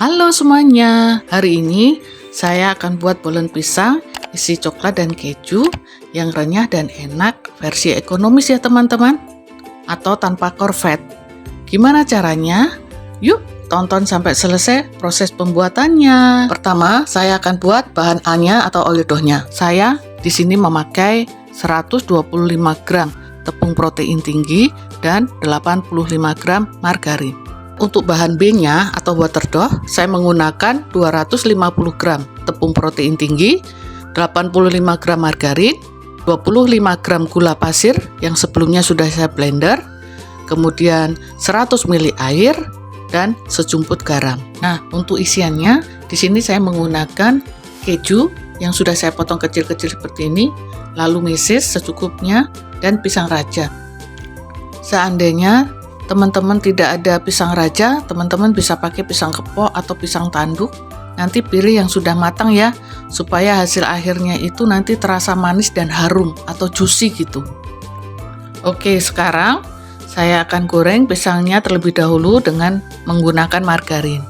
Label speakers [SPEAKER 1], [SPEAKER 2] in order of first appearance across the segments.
[SPEAKER 1] Halo semuanya, hari ini saya akan buat bolen pisang isi coklat dan keju yang renyah dan enak versi ekonomis ya teman-teman, atau tanpa korvet. Gimana caranya? Yuk tonton sampai selesai proses pembuatannya. Pertama, saya akan buat bahan A-nya atau oleodohnya. Saya di sini memakai 125 gram tepung protein tinggi dan 85 gram margarin. Untuk bahan B-nya atau water dough, saya menggunakan 250 gram tepung protein tinggi, 85 gram margarin, 25 gram gula pasir yang sebelumnya sudah saya blender, kemudian 100 ml air, dan sejumput garam. Nah, untuk isiannya, di sini saya menggunakan keju yang sudah saya potong kecil-kecil seperti ini, lalu meses secukupnya, dan pisang raja. Seandainya teman-teman tidak ada pisang raja, teman-teman bisa pakai pisang kepok atau pisang tanduk. Nanti pilih yang sudah matang ya, supaya hasil akhirnya itu nanti terasa manis dan harum atau juicy gitu. Oke, sekarang saya akan goreng pisangnya terlebih dahulu dengan menggunakan margarin.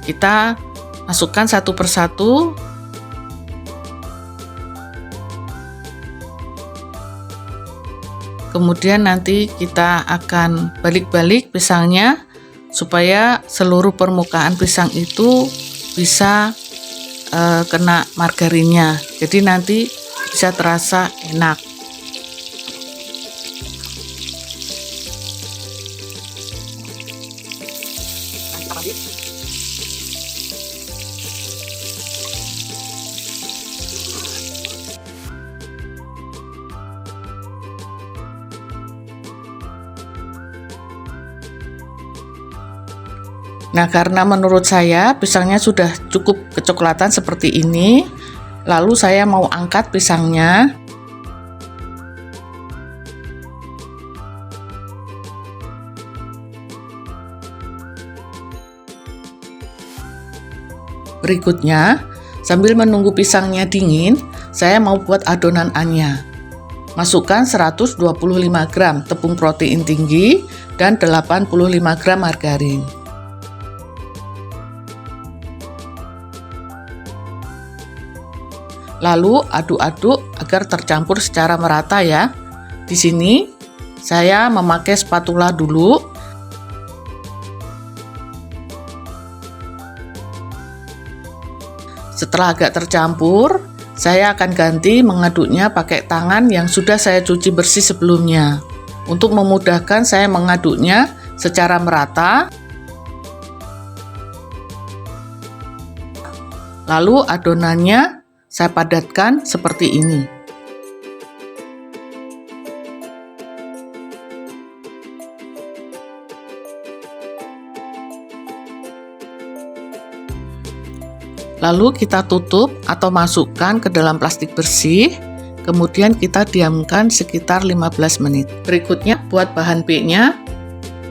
[SPEAKER 1] Kita masukkan satu persatu. Kemudian nanti kita akan balik-balik pisangnya supaya seluruh permukaan pisang itu bisa kena margarinnya. Jadi nanti bisa terasa enak. Nah, karena menurut saya pisangnya sudah cukup kecoklatan seperti ini, lalu saya mau angkat pisangnya. Berikutnya, sambil menunggu pisangnya dingin, saya mau buat adonan A-nya. Masukkan 125 gram tepung protein tinggi dan 85 gram margarin. Lalu aduk-aduk agar tercampur secara merata ya. Di sini saya memakai spatula dulu. Setelah agak tercampur, saya akan ganti mengaduknya pakai tangan yang sudah saya cuci bersih sebelumnya. Untuk memudahkan saya mengaduknya secara merata. Lalu adonannya saya padatkan seperti ini. Lalu kita tutup atau masukkan ke dalam plastik bersih, kemudian kita diamkan sekitar 15 menit. Berikutnya buat bahan B-nya,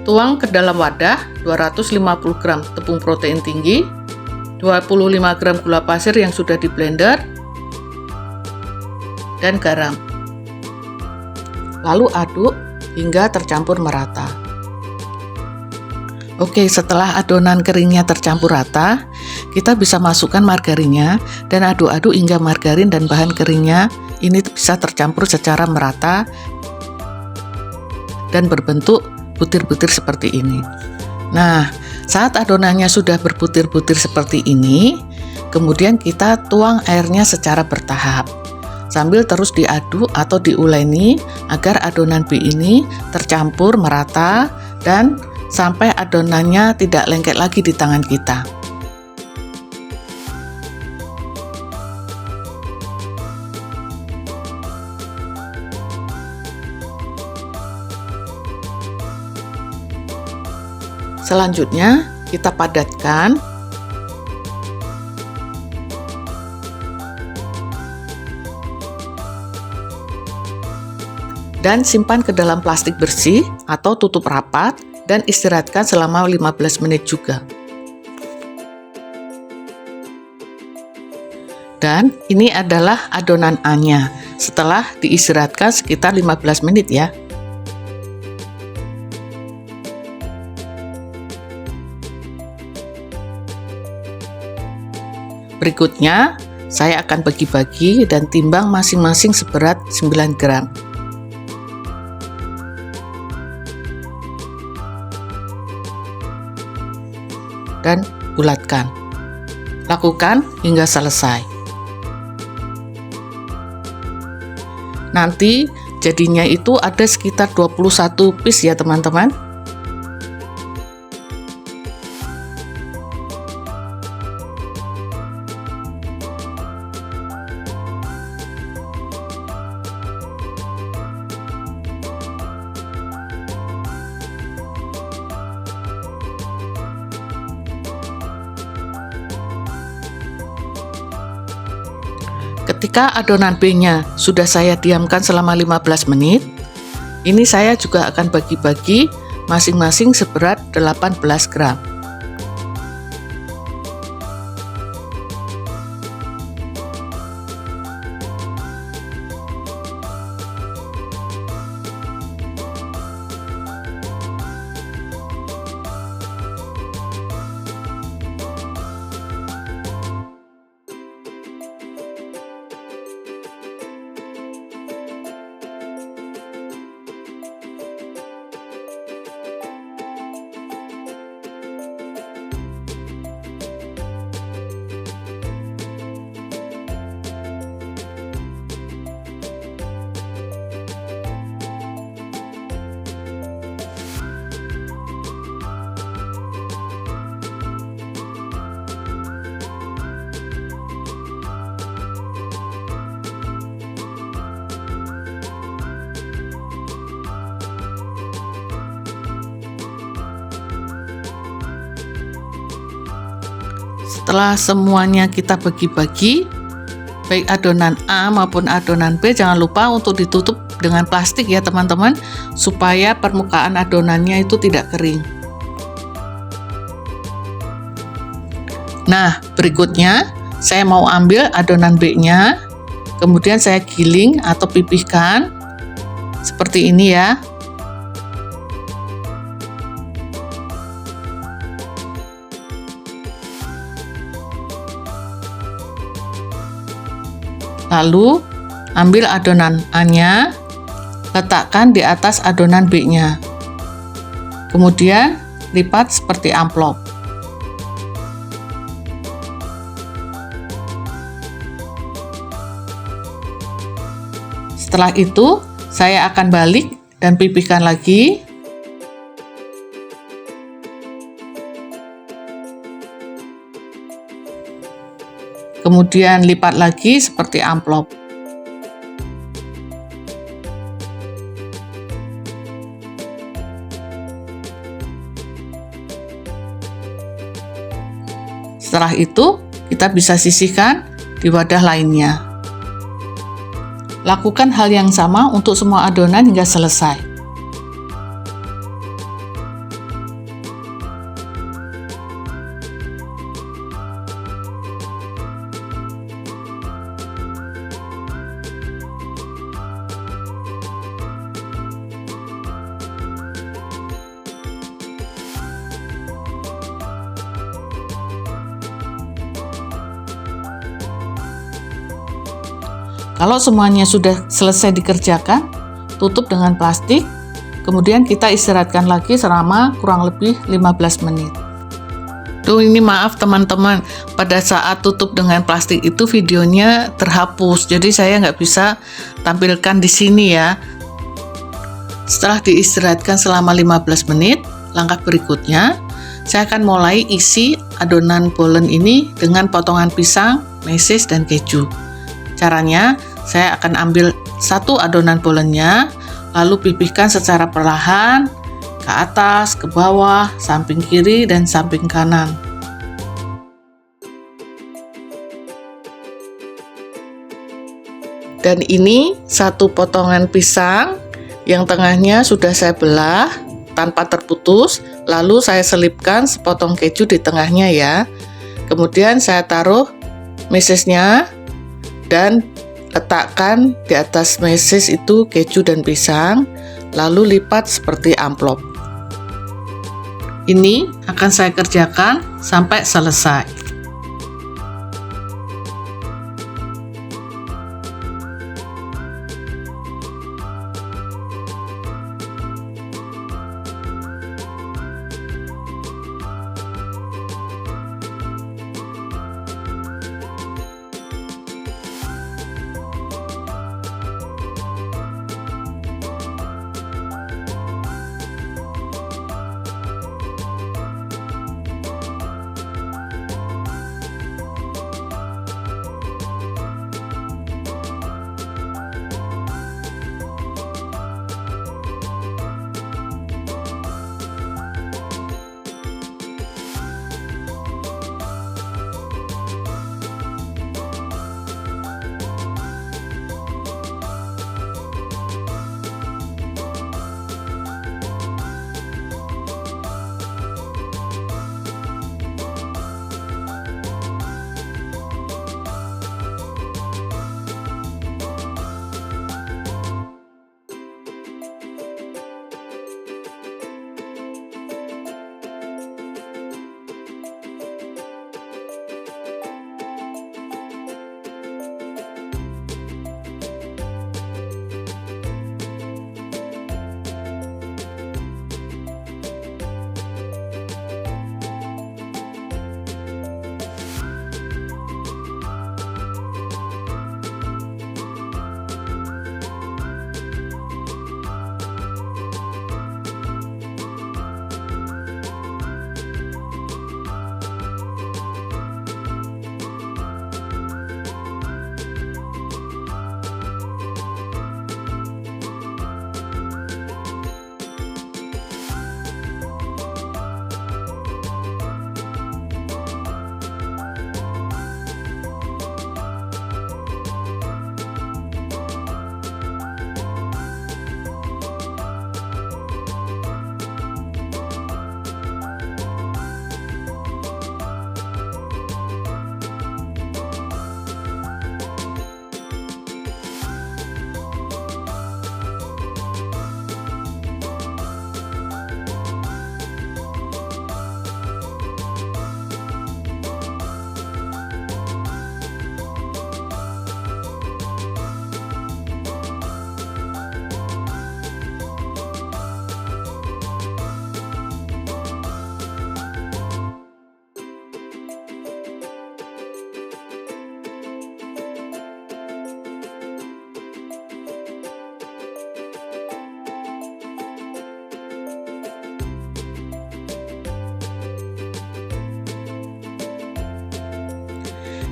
[SPEAKER 1] tuang ke dalam wadah 250 gram tepung protein tinggi, 25 gram gula pasir yang sudah di blender, dan garam. Lalu aduk hingga tercampur merata. Oke, setelah adonan keringnya tercampur rata, kita bisa masukkan margarinnya dan aduk-aduk hingga margarin dan bahan keringnya ini bisa tercampur secara merata dan berbentuk butir-butir seperti ini. Nah, saat adonannya sudah berbutir-butir seperti ini, kemudian kita tuang airnya secara bertahap, sambil terus diaduk atau diuleni agar adonan B ini tercampur merata dan sampai adonannya tidak lengket lagi di tangan kita. Selanjutnya kita padatkan. Dan simpan ke dalam plastik bersih atau tutup rapat dan istirahatkan selama 15 menit juga. Dan ini adalah adonan A-nya setelah diistirahatkan sekitar 15 menit ya. Berikutnya, saya akan bagi-bagi dan timbang masing-masing seberat 9 gram. Dan bulatkan. Lakukan hingga selesai. Nanti jadinya itu ada sekitar 21 piece ya teman-teman. Ketika adonan B-nya sudah saya diamkan selama 15 menit, ini saya juga akan bagi-bagi masing-masing seberat 18 gram. Setelah semuanya kita bagi-bagi, baik adonan A maupun adonan B, jangan lupa untuk ditutup dengan plastik ya teman-teman, supaya permukaan adonannya itu tidak kering. Nah, berikutnya saya mau ambil adonan B-nya, kemudian saya giling atau pipihkan seperti ini ya. Lalu ambil adonan A-nya, letakkan di atas adonan B-nya. Kemudian lipat seperti amplop. Setelah itu, saya akan balik dan pipihkan lagi. Kemudian lipat lagi seperti amplop. Setelah itu, kita bisa sisihkan di wadah lainnya. Lakukan hal yang sama untuk semua adonan hingga selesai. Kalau semuanya sudah selesai dikerjakan, tutup dengan plastik, kemudian kita istirahatkan lagi selama kurang lebih 15 menit. Tuh, ini maaf teman-teman, pada saat tutup dengan plastik itu videonya terhapus, jadi saya nggak bisa tampilkan di sini ya. Setelah diistirahatkan selama 15 menit, langkah berikutnya, saya akan mulai isi adonan bolen ini dengan potongan pisang, meses, dan keju. Caranya, saya akan ambil satu adonan bolennya, lalu pipihkan secara perlahan ke atas, ke bawah, samping kiri, dan samping kanan. Dan ini satu potongan pisang yang tengahnya sudah saya belah tanpa terputus, lalu saya selipkan sepotong keju di tengahnya ya. Kemudian saya taruh mesesnya dan letakkan di atas meses itu keju dan pisang, lalu lipat seperti amplop. Ini akan saya kerjakan sampai selesai.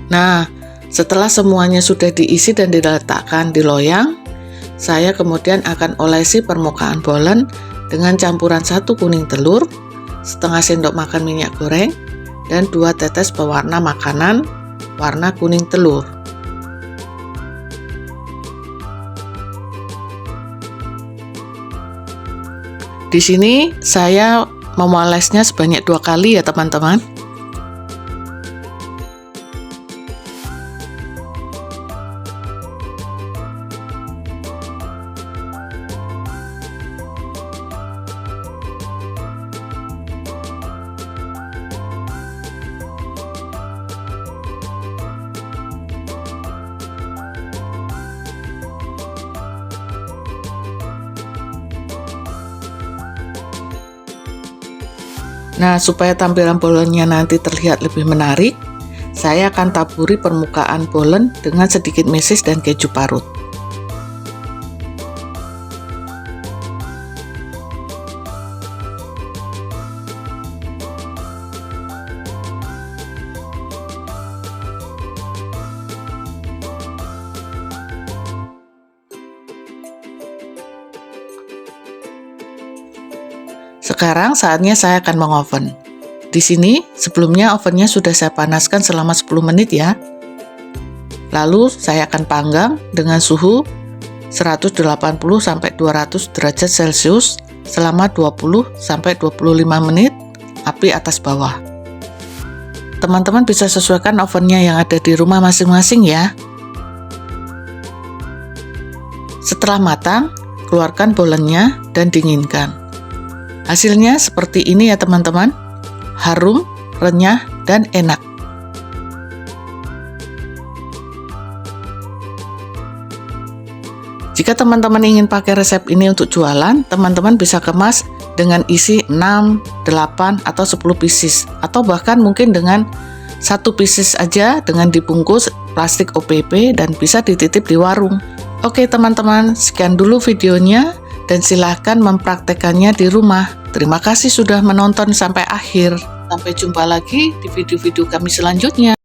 [SPEAKER 1] Nah, setelah semuanya sudah diisi dan diletakkan di loyang, saya kemudian akan olesi permukaan bolen dengan campuran 1 kuning telur, setengah sendok makan minyak goreng, dan 2 tetes pewarna makanan warna kuning telur. Di sini saya memolesnya sebanyak 2 kali ya teman-teman. Nah, supaya tampilan bolennya nanti terlihat lebih menarik, saya akan taburi permukaan bolen dengan sedikit meses dan keju parut. Sekarang saatnya saya akan mengoven. Di sini sebelumnya ovennya sudah saya panaskan selama 10 menit ya. Lalu saya akan panggang dengan suhu 180-200 derajat Celcius selama 20-25 menit, api atas bawah. Teman-teman bisa sesuaikan ovennya yang ada di rumah masing-masing ya. Setelah matang, keluarkan bolennya dan dinginkan. Hasilnya seperti ini ya teman-teman. Harum, renyah, dan enak. Jika teman-teman ingin pakai resep ini untuk jualan, teman-teman bisa kemas dengan isi 6, 8, atau 10 pieces, atau bahkan mungkin dengan 1 pieces aja dengan dibungkus plastik OPP dan bisa dititip di warung. Oke teman-teman, sekian dulu videonya dan silahkan mempraktekannya di rumah. Terima kasih sudah menonton sampai akhir. Sampai jumpa lagi di video-video kami selanjutnya.